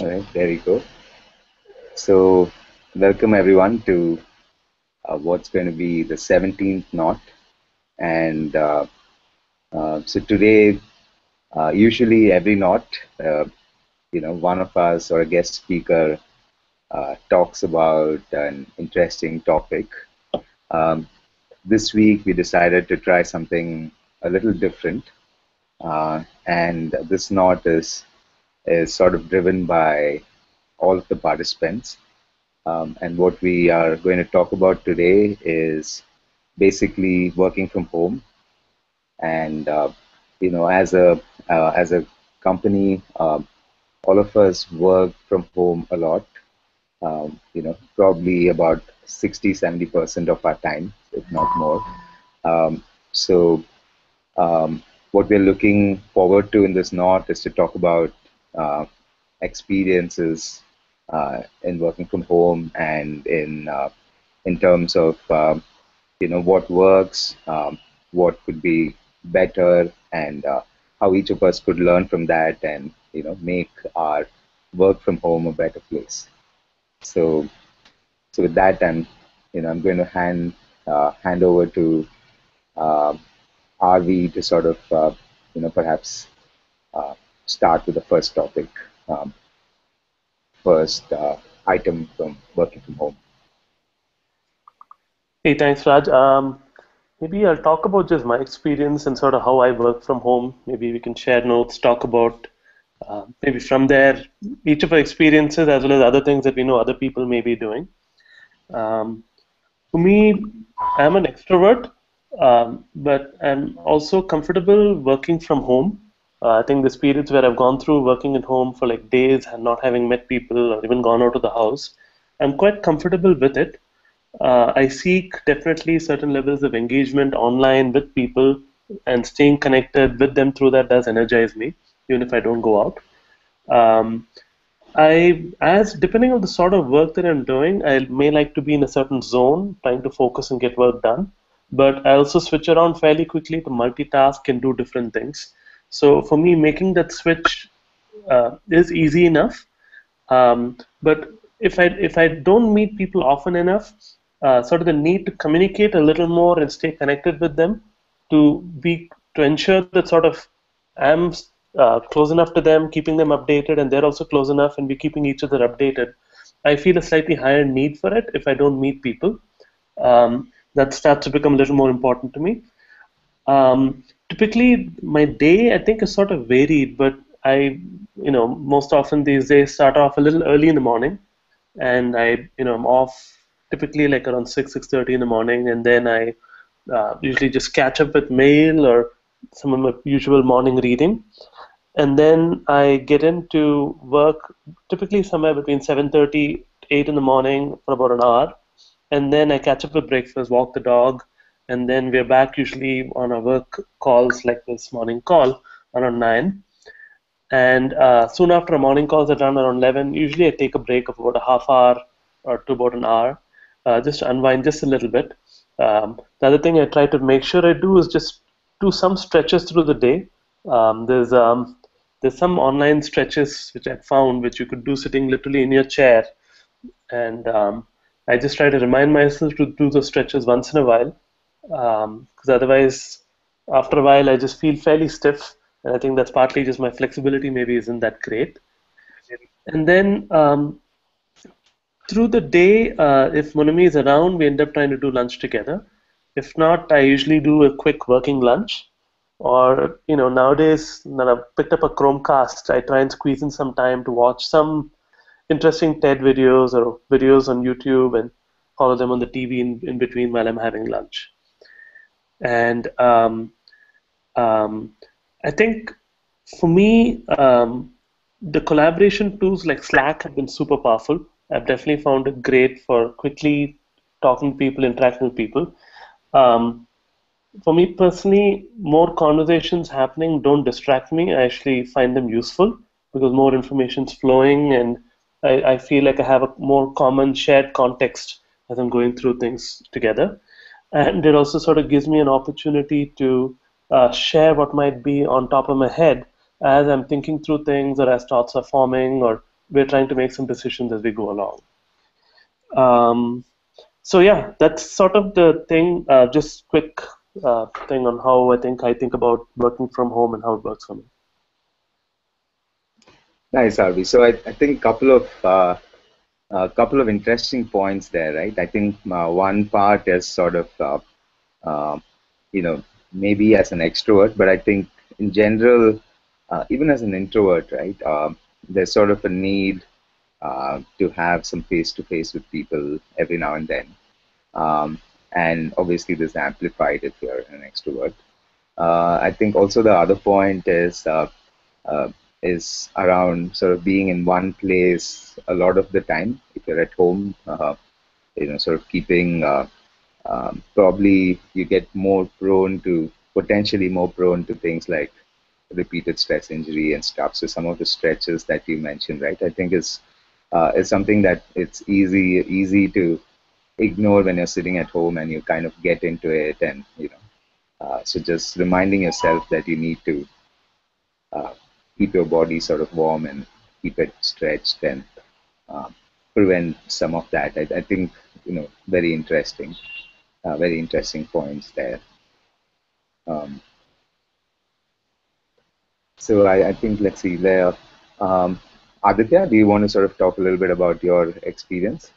All right, there you go. So, welcome everyone to what's going to be the 17th knot. And so today, usually every knot, uh, one of us or a guest speaker talks about an interesting topic. Um, this week, we decided to try something a little different. And this knot is sort of driven by all of the participants. And what we are going to talk about today is basically working from home. And as a company, all of us work from home a lot. Probably about 60-70% of our time, if not more. So what we're looking forward to in this knot is to talk about uh, experiences in working from home and in terms of what works, what could be better, and how each of us could learn from that and make our work from home a better place. So so with that, I'm going to hand over to uh, RV to sort of perhaps uh, start with the first topic, um, first item from working from home. Hey, thanks, Raj. Maybe I'll talk about just my experience and sort of how I work from home. Maybe we can share notes, talk about maybe from there each of our experiences as well as other things that we know other people may be doing. Um, for me, I'm an extrovert, but I'm also comfortable working from home. I think the periods where I've gone through working at home for like days and not having met people or even gone out of the house, I'm quite comfortable with it. I seek definitely certain levels of engagement online with people, and staying connected with them through that does energize me, even if I don't go out. Um, as depending on the sort of work that I'm doing, I may like to be in a certain zone, trying to focus and get work done. But I also switch around fairly quickly to multitask and do different things. So for me, making that switch is easy enough. But if I don't meet people often enough, sort of the need to communicate a little more and stay connected with them to ensure that sort of I'm close enough to them, keeping them updated, and they're also close enough, and we're keeping each other updated. I feel a slightly higher need for it if I don't meet people. That starts to become a little more important to me. Typically, my day I think is sort of varied, but most often these days start off a little early in the morning, and I'm off typically like around 6:30 in the morning, and then I usually just catch up with mail or some of my usual morning reading, and then I get into work typically somewhere between 7:30 8 in the morning for about an hour, and then I catch up with breakfast, walk the dog, and then we're back usually on our work calls like this morning call around 9. And soon after our morning calls are done around 11, usually I take a break of about a half hour or to about an hour, just to unwind just a little bit. The other thing I try to make sure I do is just do some stretches through the day. Um, there's um, there's some online stretches which I found which you could do sitting literally in your chair, and I just try to remind myself to do those stretches once in a while, because otherwise, after a while, I just feel fairly stiff, and I think that's partly just my flexibility maybe isn't that great. And then through the day, if Monami is around, we end up trying to do lunch together. If not, I usually do a quick working lunch. Or, nowadays that I've picked up a Chromecast, I try and squeeze in some time to watch some interesting TED videos or videos on YouTube and follow them on the TV in between while I'm having lunch. And um, I think for me, the collaboration tools like Slack have been super powerful. I've definitely found it great for quickly talking to people, interacting with people. Um, for me personally, more conversations happening don't distract me. I actually find them useful because more information is flowing, and I feel like I have a more common shared context as I'm going through things together. And it also sort of gives me an opportunity to share what might be on top of my head as I'm thinking through things or as thoughts are forming or we're trying to make some decisions as we go along. Um, so yeah, that's sort of the thing. Just quick thing on how I think about working from home and how it works for me. Nice, Harvey. So I think a couple of interesting points there, right? I think one part is sort of uh, you know, maybe as an extrovert, but I think in general, even as an introvert, right, there's sort of a need to have some face to face with people every now and then. And obviously, this is amplified if you're an extrovert. I think also the other point uh, is around sort of being in one place a lot of the time. If you're at home, sort of keeping probably you get more prone to potentially more prone to things like repeated stress injury and stuff. So some of the stretches that you mentioned, right, I think is something that it's easy to ignore when you're sitting at home and you kind of get into it, and so just reminding yourself that you need to uh, keep your body sort of warm and keep it stretched and uh, prevent some of that. I think very interesting points there. Um, so I think let's see there. Um, Aditya, do you want to sort of talk a little bit about your experience?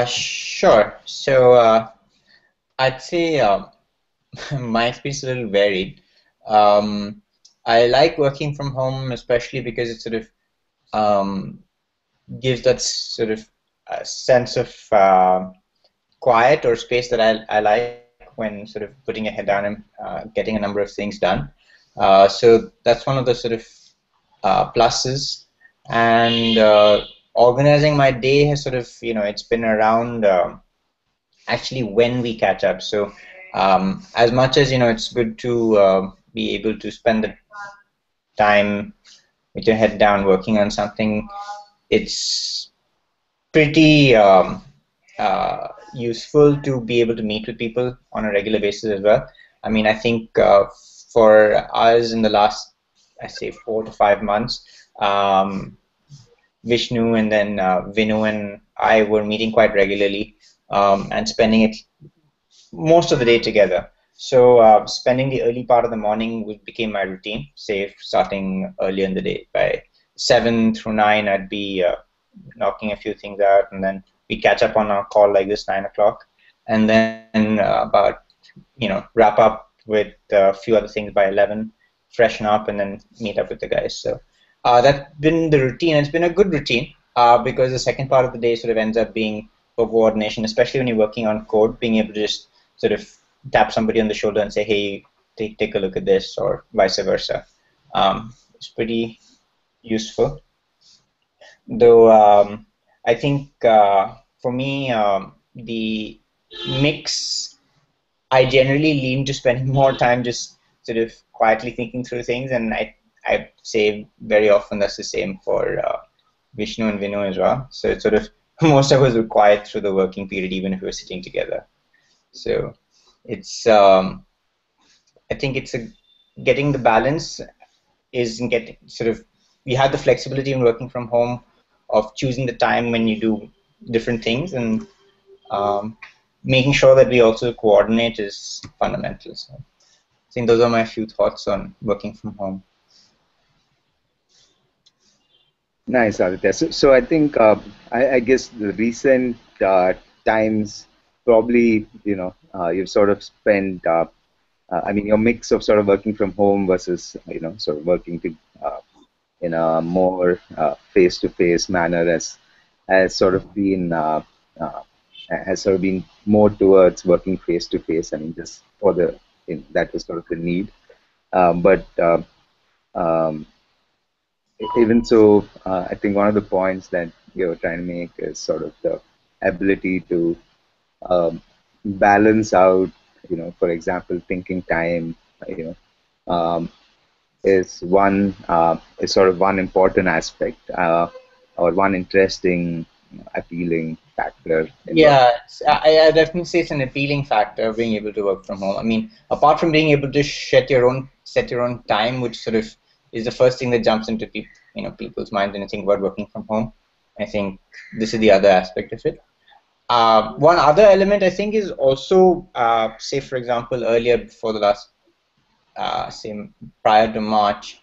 Sure. So I'd say my experience is a little varied. Um, I like working from home, especially because it sort of um, gives that sort of sense of quiet or space that I like when sort of putting your head down and getting a number of things done. So that's one of the sort of pluses. And organizing my day has sort of, it's been around actually when we catch up. So as much as, it's good to be able to spend the time with your head down working on something, it's pretty useful to be able to meet with people on a regular basis as well. I mean, I think for us in the last, I say, 4 to 5 months, Vishnu and then Vinu and I were meeting quite regularly and spending it most of the day together. So spending the early part of the morning became my routine, say starting earlier in the day. By 7 through 9, I'd be knocking a few things out, and then we catch up on our call like this, 9 o'clock, and then about, wrap up with a few other things by 11, freshen up, and then meet up with the guys. So that's been the routine. It's been a good routine because the second part of the day sort of ends up being for coordination, especially when you're working on code, being able to just sort of tap somebody on the shoulder and say, hey, take a look at this, or vice versa. It's pretty useful. Though I think for me, the mix, I generally lean to spending more time just sort of quietly thinking through things, and I say very often that's the same for Vishnu and Vinu as well. So it's sort of most of us were quiet through the working period, even if we were sitting together. So it's I think it's getting the balance is in getting sort of, you have the flexibility in working from home of choosing the time when you do different things, and making sure that we also coordinate is fundamental. So I think those are my few thoughts on working from home. Nice, Aditya. So I think I guess the recent times probably you've sort of spent. I mean, your mix of sort of working from home versus sort of working in a more face-to-face manner has sort of been uh, has sort of been more towards working face-to-face. I mean, just for that was sort of the need, but. Um, Even so, I think one of the points that you're trying to make is sort of the ability to um, balance out, for example, thinking time, um, is sort of one important aspect or one interesting, appealing factor in work. Yeah, I definitely say it's an appealing factor of being able to work from home. I mean, apart from being able to set your own time, which sort of is the first thing that jumps into people's minds when you think about working from home. I think this is the other aspect of it. One other element I think is also, say for example, earlier before the last, say prior to March,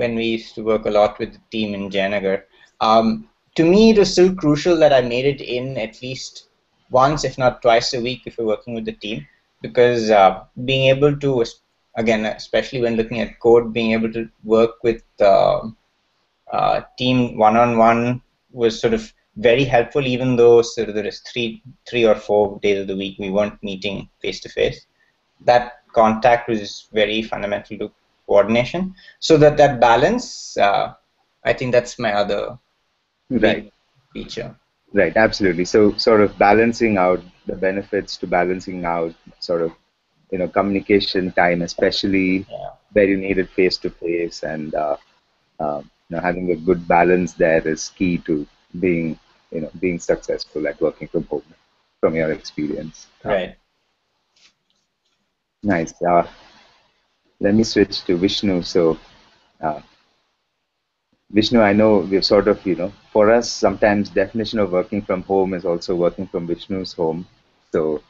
when we used to work a lot with the team in Jayanagar. To me, it was still crucial that I made it in at least once, if not twice a week, if we're working with the team, because being able to, again, especially when looking at code, being able to work with team one-on-one was sort of very helpful, even though sort of there is three or 4 days of the week we weren't meeting face to face. That contact was very fundamental to coordination. So that balance, I think that's my other big feature. Right, absolutely. So sort of balancing out the benefits to balancing out sort of, communication time, especially where you need it face to face, and having a good balance there is key to being successful at working from home, from your experience. Right. Nice. Let me switch to Vishnu. So, Vishnu, I know we've sort of, for us, sometimes definition of working from home is also working from Vishnu's home. So,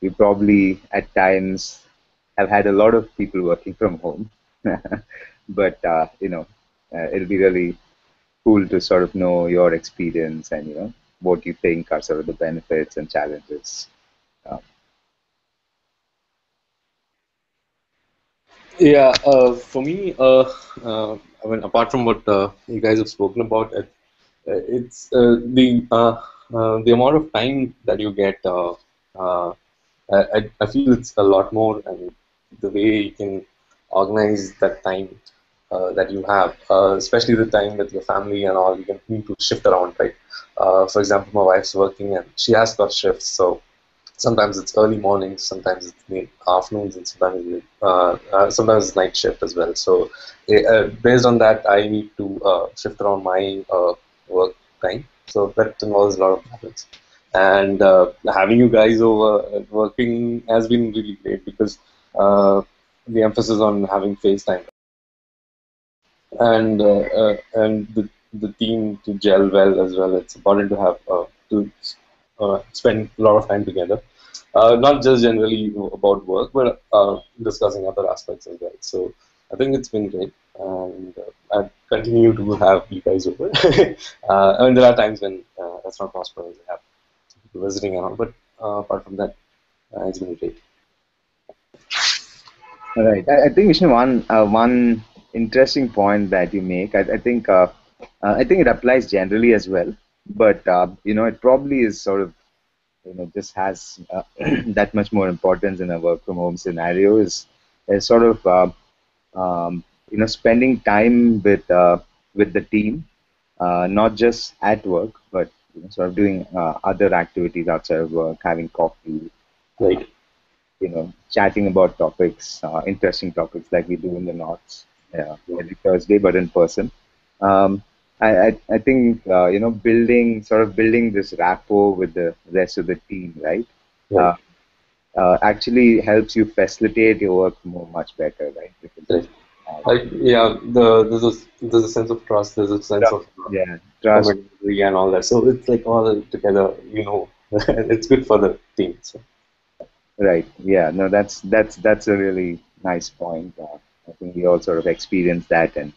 we probably at times have had a lot of people working from home, but it'll be really cool to sort of know your experience and what you think are sort of the benefits and challenges. Yeah, for me, I mean, apart from what you guys have spoken about, it's the amount of time that you get. I feel it's a lot more, and the way you can organize that time that you have, especially the time with your family and all, you can need to shift around, right? For example, my wife's working and she has got shifts, so sometimes it's early mornings, sometimes it's late afternoons, and sometimes it's night shift as well. So based on that, I need to shift around my work time. So that involves a lot of balance. And having you guys over working has been really great because the emphasis on having FaceTime and the team to gel well as well. It's important to have to spend a lot of time together, not just generally about work, but discussing other aspects as well. So I think it's been great, and I continue to have you guys over. I mean, there are times when that's not possible. We have people visiting and all, but apart from that, it's been great. All right. I think Vishnu, one interesting point that you make. I think it applies generally as well, but it probably is sort of just has that much more importance in a work from home scenario is sort of spending time with the team, not just at work, but sort of doing other activities outside of work, having coffee, Right. chatting about topics, interesting topics like we do in the Knots every Thursday, but in person. I think building this rapport with the rest of the team, right? Right. Actually helps you facilitate your work much better, right? Because, Right. There's a sense of trust. There's a sense of trust. camaraderie and all that. So it's like all together. It's good for the team. So. Right. Yeah. No, that's a really nice point. I think we all sort of experience that, and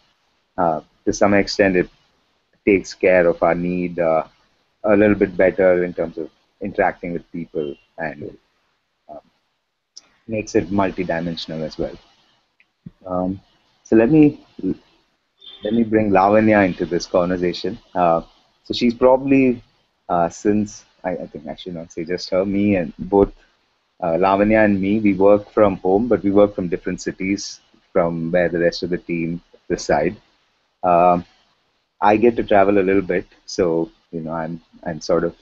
to some extent, it takes care of our need a little bit better in terms of interacting with people, and makes it multidimensional as well. So let me bring Lavanya into this conversation. So she's probably since I think I should not say just her, me, and both Lavanya and me, we work from home, but we work from different cities from where the rest of the team reside. Um, I get to travel a little bit, so I'm sort of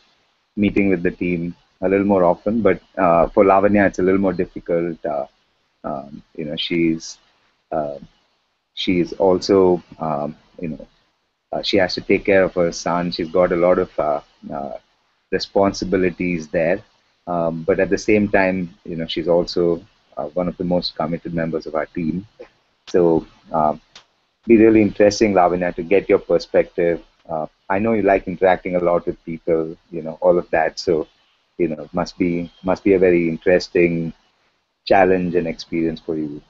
meeting with the team a little more often. But for Lavanya, it's a little more difficult. She's uh, she's also she has to take care of her son. She's got a lot of responsibilities there, but at the same time, she's also one of the most committed members of our team. So be really interesting, Lavanya, to get your perspective. I know you like interacting a lot with people, all of that. So, must be a very interesting challenge and experience for you.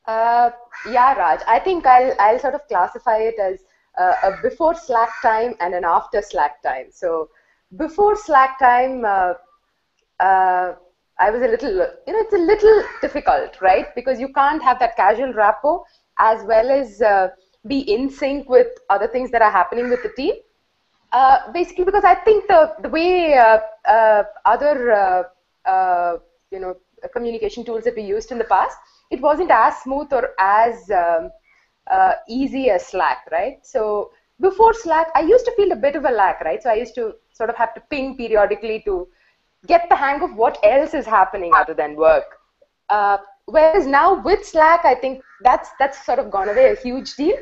Uh, yeah, Raj. I think I'll sort of classify it as a before Slack time and an after Slack time. So before Slack time, uh, I was a little, it's a little difficult, right? Because you can't have that casual rapport as well as be in sync with other things that are happening with the team. Basically, because I think the way other communication tools that we used in the past, it wasn't as smooth or as easy as Slack, right? So before Slack, I used to feel a bit of a lack, right? So I used to sort of have to ping periodically to get the hang of what else is happening other than work. Whereas now with Slack, I think that's sort of gone away a huge deal,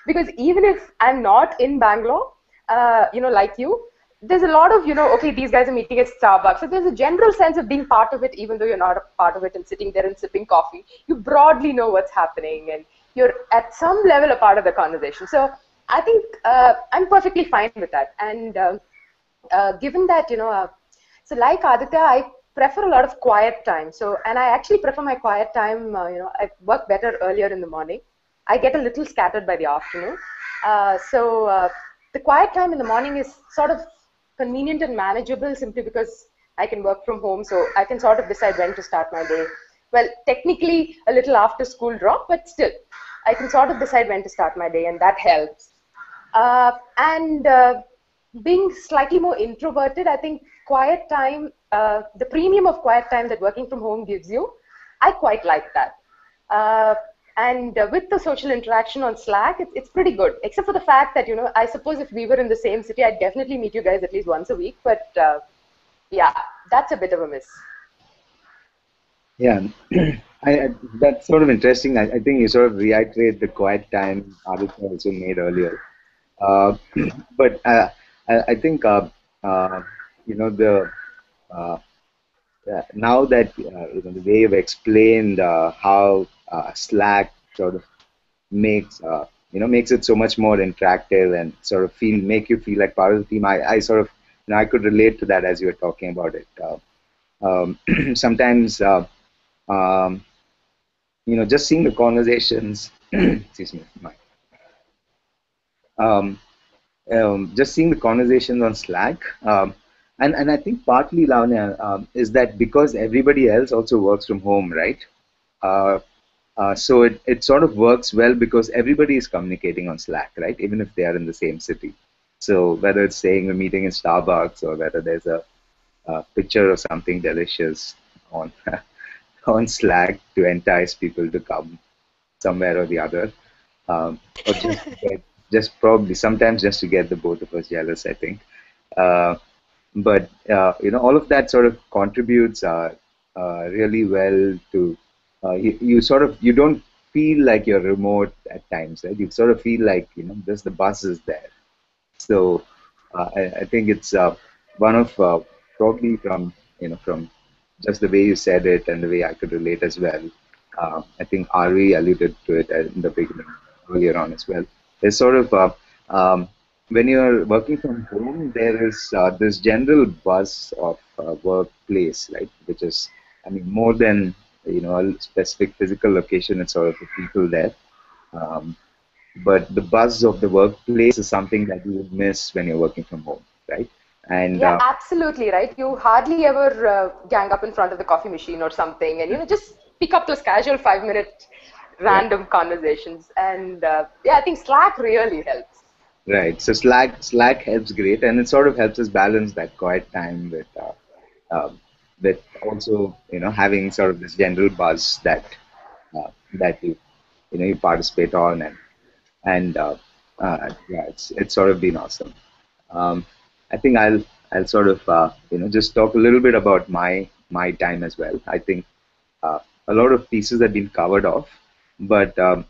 because even if I'm not in Bangalore, like you, there's a lot of, okay, these guys are meeting at Starbucks. So there's a general sense of being part of it, even though you're not a part of it and sitting there and sipping coffee. You broadly know what's happening and you're at some level a part of the conversation. So I think I'm perfectly fine with that. And given that, so like Aditya, I prefer a lot of quiet time. So, and I actually prefer my quiet time, I work better earlier in the morning. I get a little scattered by the afternoon. So the quiet time in the morning is sort of convenient and manageable simply because I can work from home. So I can sort of decide when to start my day. Well, technically a little after school drop, but still, I can sort of decide when to start my day, and that helps. And being slightly more introverted, I think quiet time, the premium of quiet time that working from home gives you, I quite like that. And with the social interaction on Slack, it's pretty good, except for the fact that, I suppose if we were in the same city, I'd definitely meet you guys at least once a week. But yeah, that's a bit of a miss. Yeah, that's sort of interesting. I think you sort of reiterate the quiet time Aditya also made earlier. Uh, but I think the uh, now that the way you've explained how Slack sort of makes it so much more interactive and sort of make you feel like part of the team. I sort of I could relate to that as you were talking about it. Sometimes just seeing the conversations. Excuse me. Um, just seeing the conversations on Slack. And I think partly, Lavanya, is that because everybody else also works from home, right? Uh, so it sort of works well because everybody is communicating on Slack, right? Even if they are in the same city. So whether it's saying a meeting in Starbucks or whether there's a picture of something delicious on on Slack to entice people to come somewhere or the other, or just probably sometimes just to get the both of us jealous, I think. Uh, but all of that sort of contributes really well to you sort of you don't feel like you're remote at times, right? You sort of feel like just the buzz is there. So I think it's one of probably from just the way you said it and the way I could relate as well. I think Ari alluded to it in the beginning earlier on as well. There's sort of when you're working from home, there is this general buzz of workplace, right? Which is, I mean, more than a specific physical location. It's sort of the people there. Um, but the buzz of the workplace is something that you would miss when you're working from home, right? And Yeah, absolutely, right. You hardly ever gang up in front of the coffee machine or something, and just pick up those casual 5 minute yeah, random conversations. And yeah, I think Slack really helps. right. So Slack helps great, and it sort of helps us balance that quiet time with also having sort of this general buzz that you participate on, and yeah, it's sort of been awesome. Um, I think I'll sort of just talk a little bit about my time as well. I think uh, a lot of pieces have been covered off, but um,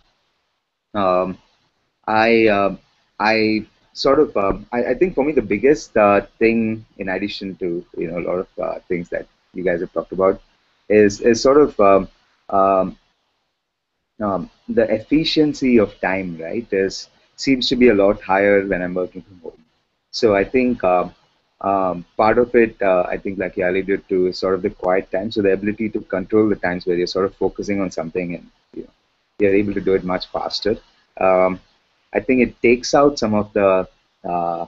I sort of I think for me the biggest thing, in addition to a lot of things that you guys have talked about, is sort of um, the efficiency of time, right, seems to be a lot higher when I'm working from home. So I think part of it, I think, like you alluded to, is sort of the quiet time. So the ability to control the times where you're sort of focusing on something and you're able to do it much faster. Um, I think it takes out some of the uh,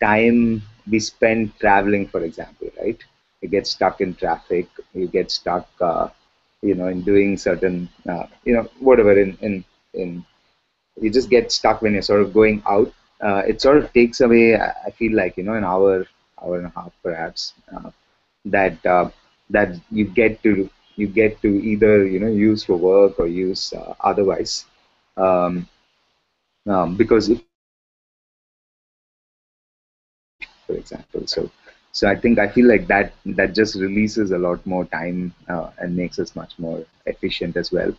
time we spend traveling, for example, right? You get stuck in traffic, you get stuck, in doing certain, whatever, in you just get stuck when you're sort of going out. It sort of takes away, I feel like, an hour and a half, perhaps, that that you get to either use for work or use otherwise. Um, because if you're traveling, for example, so I feel like that just releases a lot more time and makes us much more efficient as well.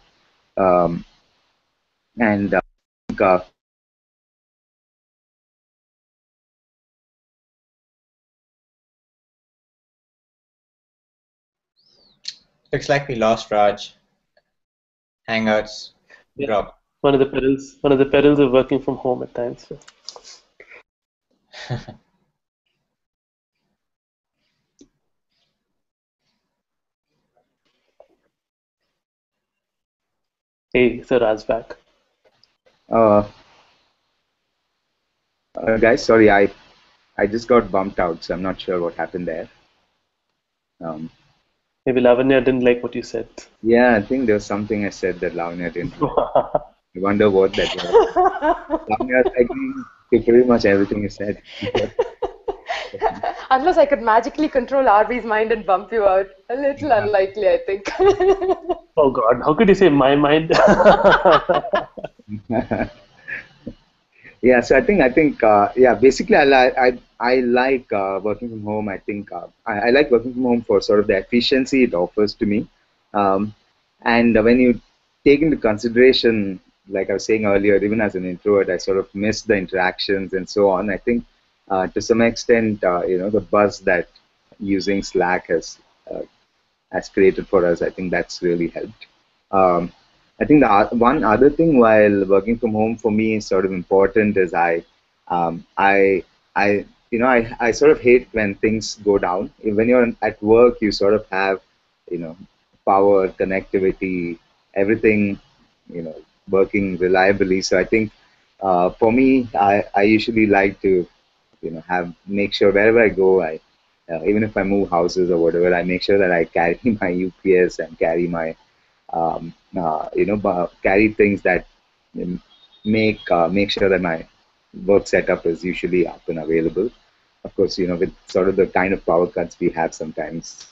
Um, and I think, Looks like we lost Raj. Hangouts Yeah. drop. One of the perils of working from home at times. So. Hey, so Raj back. uh, guys, sorry, I just got bumped out, so I'm not sure what happened there. Um, Maybe Lavanya didn't like what you said. yeah, I think there was something I said that Lavanya didn't like. I wonder what that was. Lavanya is agreeing to pretty much everything you said. Unless I could magically control RV's mind and bump you out. A little unlikely, I think. Oh God, how could you say my mind? Yeah, so I think basically I like working from home. I like working from home for sort of the efficiency it offers to me, and when you take into consideration, like I was saying earlier, even as an introvert, I sort of miss the interactions and so on. I think to some extent, the buzz that using Slack has created for us, I think that's really helped. Um, I think one other thing while working from home for me is sort of important is um, I, I sort of hate when things go down. When you're at work, you sort of have, you know, power, connectivity, everything, working reliably. So I think for me, I usually like to have make sure wherever I go, even if I move houses or whatever, I make sure that I carry my UPS and carry my carry things that um, make sure that my work setup is usually up and available. Of course, with sort of the kind of power cuts we have sometimes,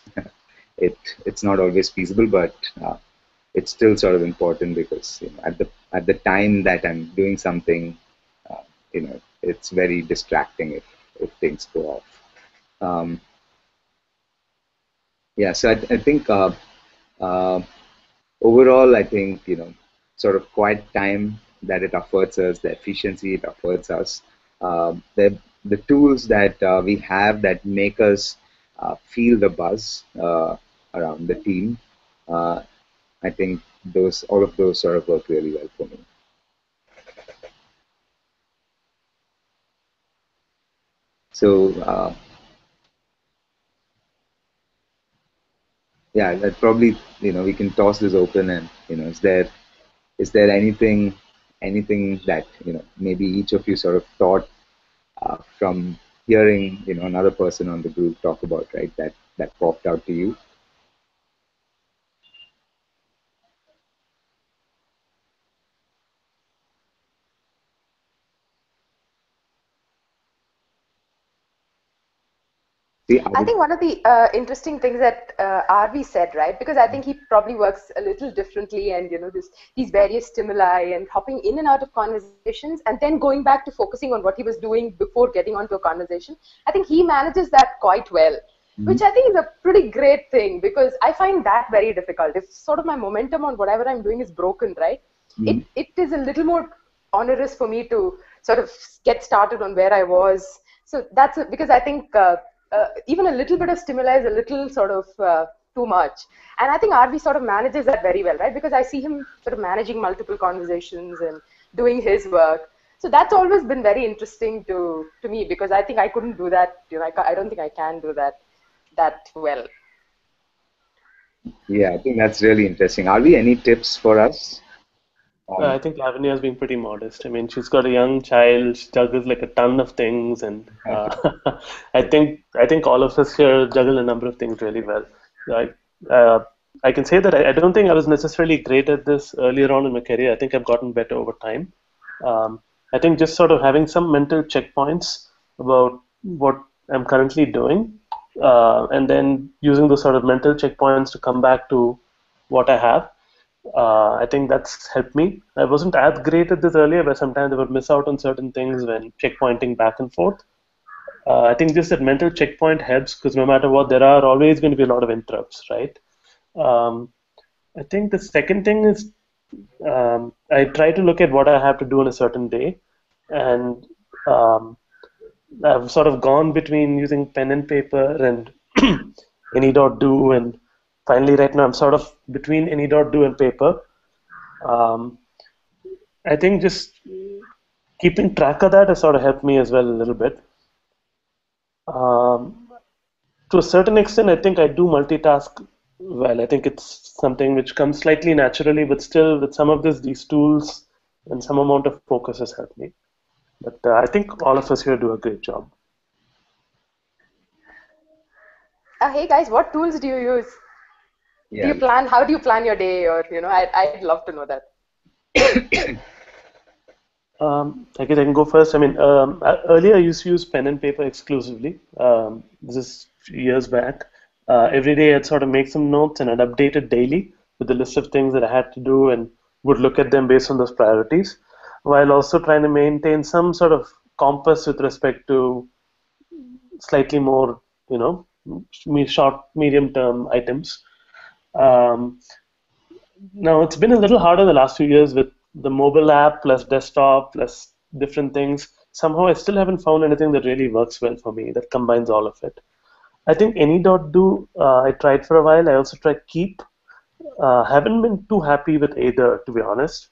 it's not always feasible, but it's still sort of important because at the time that I'm doing something, it's very distracting if things go off. Um, yeah, so I think uh, overall, I think sort of quiet time that it affords us, the efficiency it affords us, the tools that we have that make us feel the buzz around the team. Uh, I think those all of those sort of work really well for me. So yeah, that probably we can toss this open and is there anything that maybe each of you sort of thought from hearing another person on the group talk about, right, that popped out to you. See, I think one of the interesting things that RV said, right? Because I think he probably works a little differently, and these various stimuli and hopping in and out of conversations, and then going back to focusing on what he was doing before getting onto a conversation. I think he manages that quite well, which I think is a pretty great thing because I find that very difficult. If sort of my momentum on whatever I'm doing is broken, right? It is a little more onerous for me to sort of get started on where I was. So that's because I think even a little bit of stimuli is a little sort of too much. And I think RV sort of manages that very well, right? Because I see him sort of managing multiple conversations and doing his work. So that's always been very interesting to me, because I think I couldn't do that. I don't think I can do that well. Yeah, I think that's really interesting. Are we any tips for us? I think Lavinia has been pretty modest. I mean, she's got a young child, she juggles like a ton of things, and I think all of us here juggle a number of things really well. I, I can say that I don't think I was necessarily great at this earlier on in my career. I think I've gotten better over time. I think just sort of having some mental checkpoints about what I'm currently doing, and then using those sort of mental checkpoints to come back to what I have. I think that's helped me. I wasn't as great at this earlier, but sometimes I would miss out on certain things when checkpointing back and forth. I think just that mental checkpoint helps, because no matter what, there are always going to be a lot of interrupts, right? Um, I think the second thing is, I try to look at what I have to do on a certain day, and um, I've sort of gone between using pen and paper and any.do, and finally right now I'm sort of between any.do and paper. Um, I think just keeping track of that has sort of helped me as well a little bit. Um, to a certain extent, I think I do multitask well. I think it's something which comes slightly naturally, but still, with some of these tools and some amount of focus has helped me. But I think all of us here do a great job. Hey guys, what tools do you use? Yeah. How do you plan your day? Or, I'd love to know that. I guess I can go first. I mean, earlier I used to use pen and paper exclusively. This is years back. Every day I'd sort of make some notes and I'd update it daily with a list of things that I had to do, and would look at them based on those priorities, while also trying to maintain some sort of compass with respect to slightly more, short, medium term items. Um, Now, it's been a little harder the last few years with the mobile app plus desktop plus different things. Somehow, I still haven't found anything that really works well for me that combines all of it. I think any.do, I tried for a while. I also tried Keep. Haven't been too happy with either, to be honest.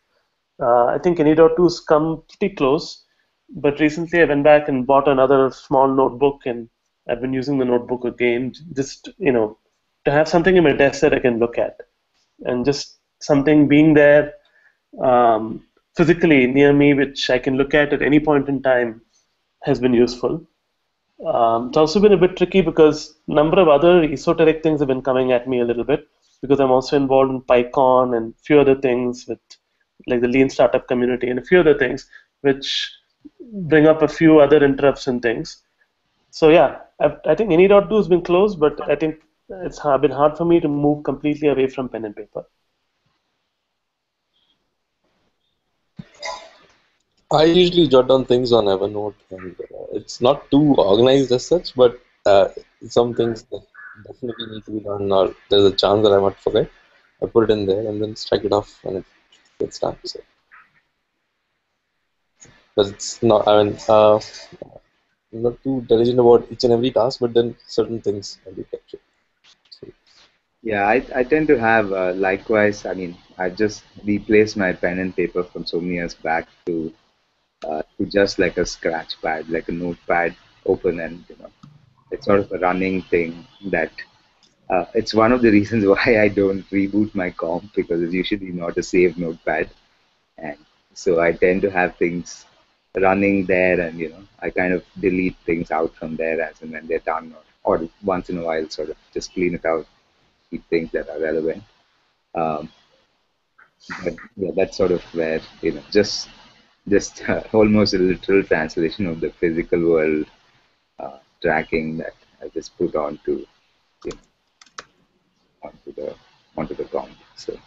I think any.do's come pretty close, but recently I went back and bought another small notebook, and I've been using the notebook again, just, to have something in my desk that I can look at, and just something being there physically near me, which I can look at any point in time, has been useful. It's also been a bit tricky because a number of other esoteric things have been coming at me a little bit, because I'm also involved in PyCon and a few other things with like the Lean Startup community and a few other things, which bring up a few other interrupts and things. So yeah, I think any.do has been close, but I think it's been hard for me to move completely away from pen and paper. I usually jot down things on Evernote, and it's not too organized as such, but some things that definitely need to be done, or there's a chance that I might forget. I put it in there and then strike it off when it gets done. So, but it's not. I mean, I'm not too diligent about each and every task, but then certain things can be captured. So, Yeah, I tend to have likewise. I mean, I just replaced my pen and paper from so many years back to just like a scratch pad, like a notepad, open, and it's sort of a running thing that it's one of the reasons why I don't reboot my comp, because it's usually not a saved notepad, and so I tend to have things running there, and I kind of delete things out from there as and when they're done, or once in a while sort of just clean it out, keep things that are relevant. Um, but yeah, that's sort of where just almost a literal translation of the physical world tracking that I just put you know, onto the onto the comp. So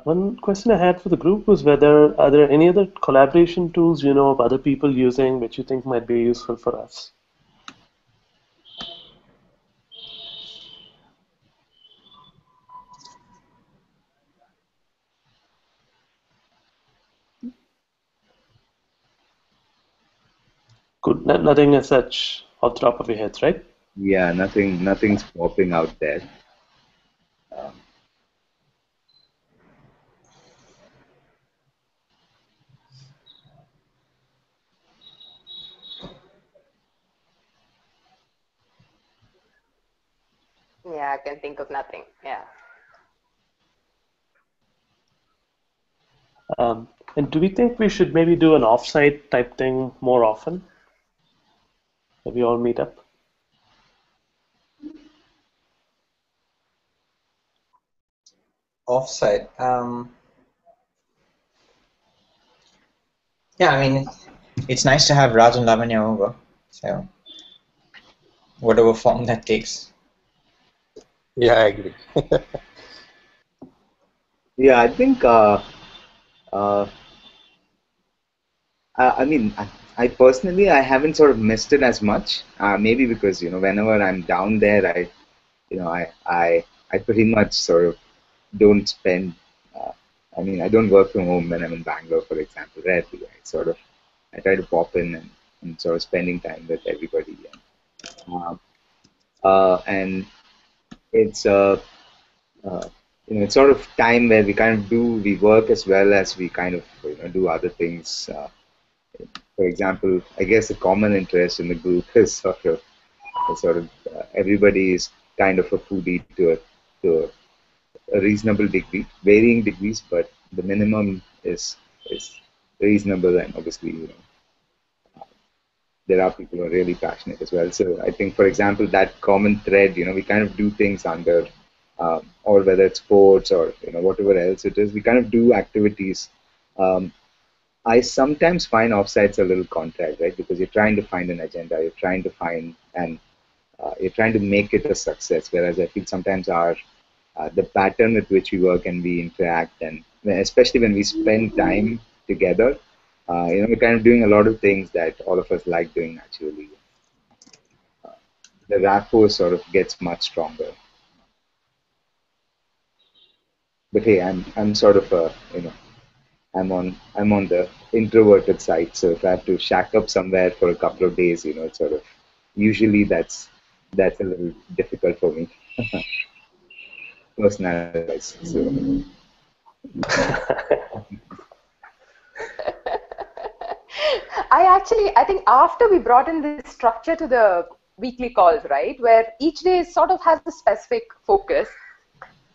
One question I had for the group was whether are there any other collaboration tools you know of other people using which you think might be useful for us? Cool. Nothing as such off the top of your heads, right? Yeah, nothing's popping out there. Um, Yeah, I can think of nothing. Yeah. And do we think we should maybe do an offsite type thing more often? That we all meet up? Offsite. Yeah, I mean, it's nice to have Raj and Lavanya over. So, whatever form that takes. Yeah, I agree. yeah, I think. Uh, I mean, I personally I haven't sort of missed it as much. Maybe because whenever I'm down there, I pretty much sort of don't spend. Uh, I mean, I don't work from home when I'm in Bangalore, for example. Rarely, I try to pop in and sort of spending time with everybody. And it's uh, it's sort of time where we work as well as we kind of do other things. For example, I guess a common interest in the group is everybody is kind of a foodie to a reasonable degree, varying degrees, but the minimum is reasonable, and obviously there are people who are really passionate as well. So I think, for example, that common thread, we kind of do things under, or whether it's sports or whatever else it is, we kind of do activities. Um, I sometimes find offsites a little contract, right? Because you're trying to find an agenda, you're trying to find and you're trying to make it a success. Whereas I feel sometimes our the pattern with which we work and we interact, and especially when we spend time together, we're kind of doing a lot of things that all of us like doing naturally. The rapport sort of gets much stronger. But hey, I'm sort of a I'm on the introverted side, so if I have to shack up somewhere for a couple of days, it's sort of usually that's a little difficult for me, personality-wise. So I think after we brought in this structure to the weekly calls, right, where each day sort of has a specific focus.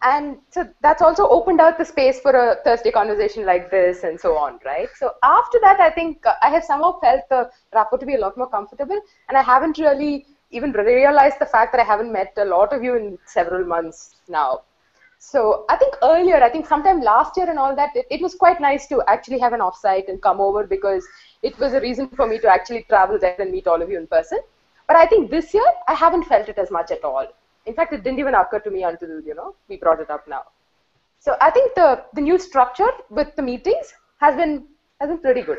And so that's also opened out the space for a Thursday conversation like this and so on, right? So after that, I think I have somehow felt the rapport to be a lot more comfortable. And I haven't really even realized the fact that I haven't met a lot of you in several months now. So I think earlier, I think sometime last year and all that, it was quite nice to actually have an offsite and come over because it was a reason for me to actually travel there and meet all of you in person. But I think this year, I haven't felt it as much at all. In fact, it didn't even occur to me until, we brought it up now. So I think the new structure with the meetings has been pretty good.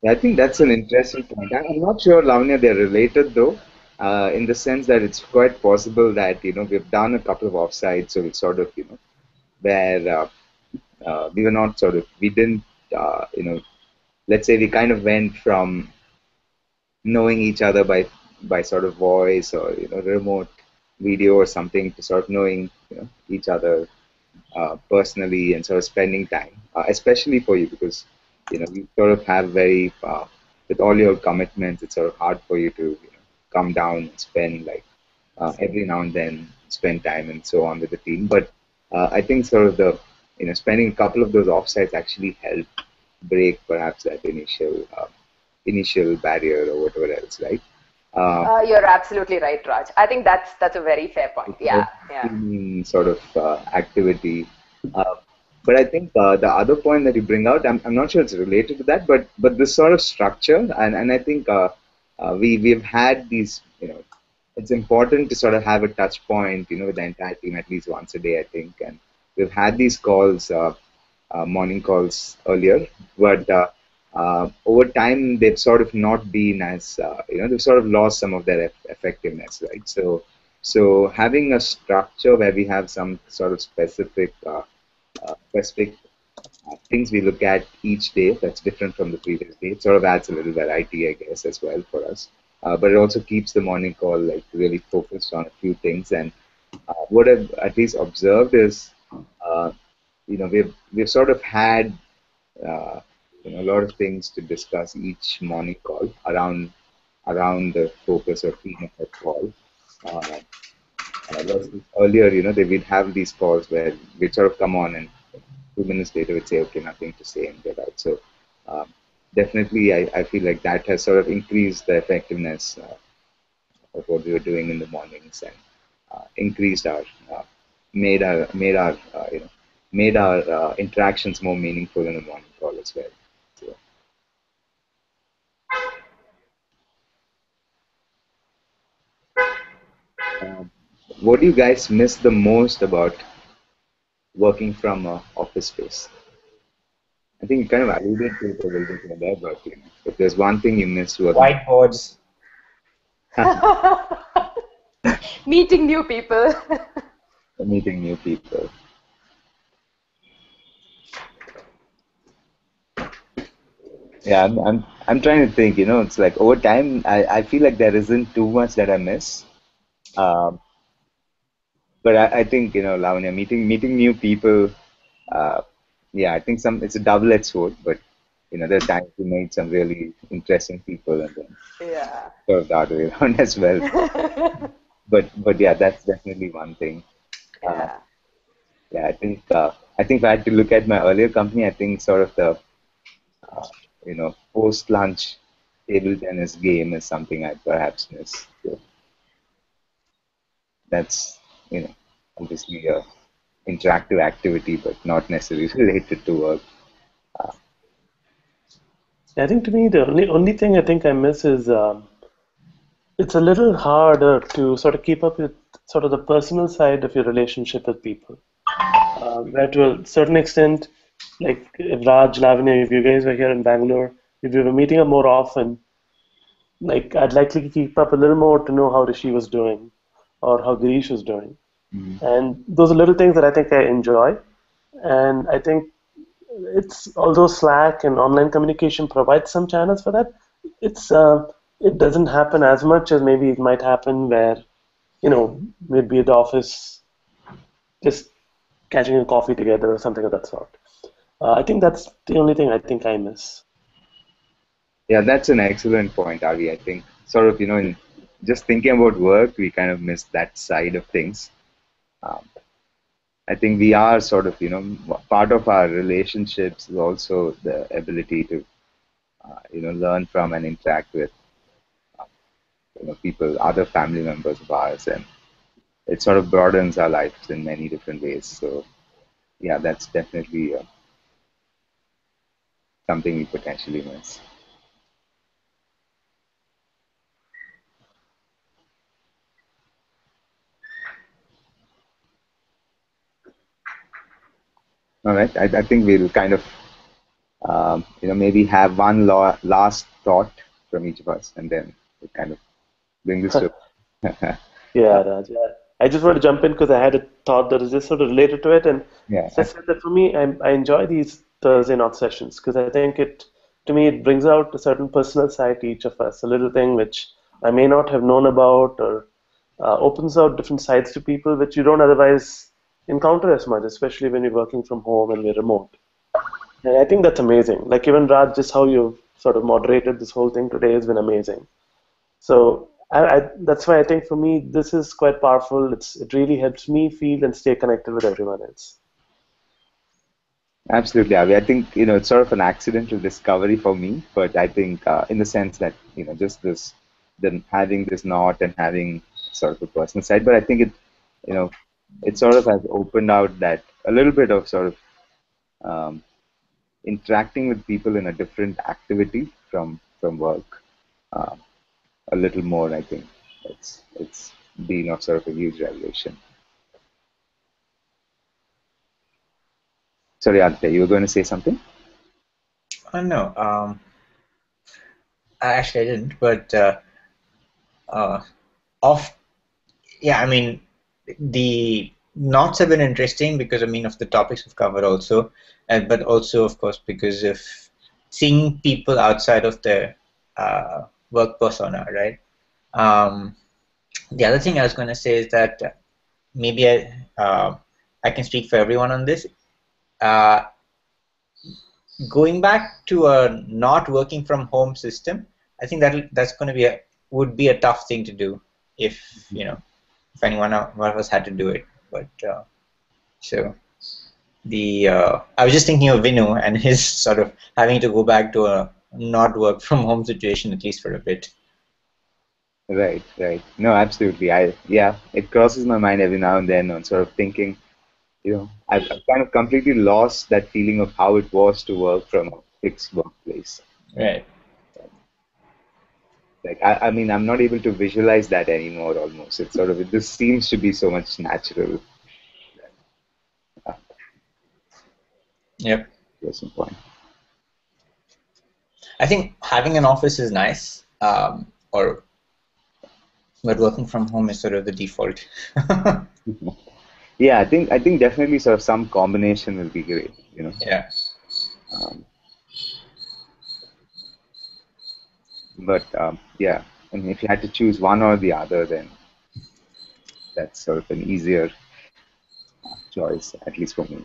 yeah, I think that's an interesting point. I'm not sure, Lavanya, they're related though, in the sense that it's quite possible that we've done a couple of offsites, so it's sort of where we were not sort of we didn't let's say we kind of went from knowing each other by sort of voice or remote video or something to sort of knowing each other personally and sort of spending time, especially for you because you sort of have very with all your commitments, it's sort of hard for you to come down and spend like every now and then spend time and so on with the team. But I think sort of the spending a couple of those offsites actually help break perhaps that initial barrier or whatever else, right? You're absolutely right, Raj. I think that's a very fair point. Yeah, yeah. Sort of activity. Uh, but I think the other point that you bring out, I'm not sure it's related to that, but this sort of structure, and I think we've had these, it's important to sort of have a touch point, with the entire team at least once a day, I think, and we've had these calls, morning calls earlier, but over time they've sort of not been as, they've sort of lost some of their effectiveness, right? So having a structure where we have some sort of specific things we look at each day that's different from the previous day. It sort of adds a little variety, I guess, as well for us. But it also keeps the morning call like really focused on a few things. And what I've at least observed is, uh, we've sort of had uh, a lot of things to discuss each morning call around the focus or theme of that call. Uh, versus earlier, they would have these calls where we'd sort of come on and 2 minutes later we'd say, okay, nothing to say and get out. So um, definitely, I feel like that has sort of increased the effectiveness of what we were doing in the mornings and increased uh, made our interactions more meaningful in the morning call as well. So, um, what do you guys miss the most about working from office space? I think you kind of alluded to it a little bit there, but if there's one thing you miss working, Whiteboards. Meeting new people. meeting new people. Yeah, I'm trying to think. It's like over time, I feel like there isn't too much that I miss. Um, but I think Lavanya, meeting new people. Uh, yeah, I think it's a double-edged sword. But there are times we meet some really interesting people, and then Yeah. sort of the other way around as well. But yeah, that's definitely one thing. Uh, Yeah. yeah, I think if I had to look at my earlier company, I think sort of the post-lunch table tennis game is something I perhaps miss. So that's obviously a interactive activity, but not necessarily related to work. I think to me the only thing I think I miss is it's a little harder to sort of keep up with sort of the personal side of your relationship with people. Where to a certain extent, like if Raj, Lavanya, if you guys were here in Bangalore, if we were meeting up more often, like I'd likely keep up a little more to know how Rishi was doing or how Girish was doing. Mm. And those are little things that I think I enjoy. And I think it's although Slack and online communication provides some channels for that, it's it doesn't happen as much as maybe it might happen where we'd be at the office just catching a coffee together or something of that sort. I think that's the only thing I think I miss. Yeah, that's an excellent point, Avi. I think sort of in just thinking about work, we kind of miss that side of things. Um, I think we are sort of part of our relationships is also the ability to learn from and interact with people, other family members of ours, and it sort of broadens our lives in many different ways. So yeah, that's definitely something we potentially miss. All right, I think we'll kind of maybe have one last thought from each of us, and then we kind of bring this to. Yeah, Raj. Yeah. I just want to jump in because I had a thought that is just sort of related to it, and Yeah, just said that for me, I enjoy these Thursday night sessions because I think to me, it brings out a certain personal side to each of us, a little thing which I may not have known about, or opens out different sides to people which you don't otherwise encounter as much, especially when you're working from home and we're remote. And I think that's amazing. Like even Raj, just how you've sort of moderated this whole thing today has been amazing. So that's why I think for me this is quite powerful. It really helps me feel and stay connected with everyone else. absolutely, Avi. I think it's sort of an accidental discovery for me, but I think in the sense that just this, then having this knot and having sort of a personal side, but I think you know it sort of has opened out that a little bit of sort of um, interacting with people in a different activity from work uh, a little more. I think it's been a sort of a huge revelation. Sorry, Aditya, you were going to say something? No, actually I didn't, but uh, off. Yeah, I mean the knots have been interesting because, I mean, of the topics we've covered also, but also, of course, because of seeing people outside of their work persona, right? The other thing I was going to say is that maybe I can speak for everyone on this. Going back to a not working from home system, I think that's going to be would be a tough thing to do if if one of us had to do it. But so I was just thinking of Vinu and his sort of having to go back to a not work from home situation at least for a bit. Right, right. No, absolutely. It crosses my mind every now and then on sort of thinking, I've kind of completely lost that feeling of how it was to work from a fixed workplace. Right. Like, I mean, I'm not able to visualize that anymore almost. It's sort of, it just seems to be so much natural. Yep. At some point. I think having an office is nice, but working from home is sort of the default. Yeah, I think definitely sort of some combination will be great, Yeah. But yeah, I mean, if you had to choose one or the other, then that's sort of an easier choice, at least for me.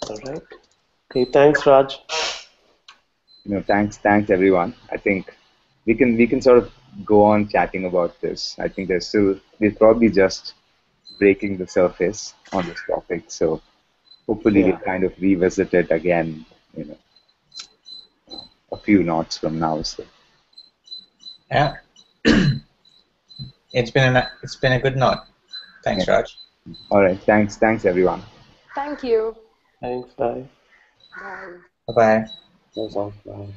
All right. Okay, thanks, Raj. Thanks everyone. I think we can sort of go on chatting about this. I think we're probably just breaking the surface on this topic. So hopefully we'll kind of revisit it again, a few knots from now. So Yeah. It's been a good knot. Thanks, Raj. All right. Thanks everyone. Thank you. Thanks, bye. Bye. Bye-bye. That's all. Bye.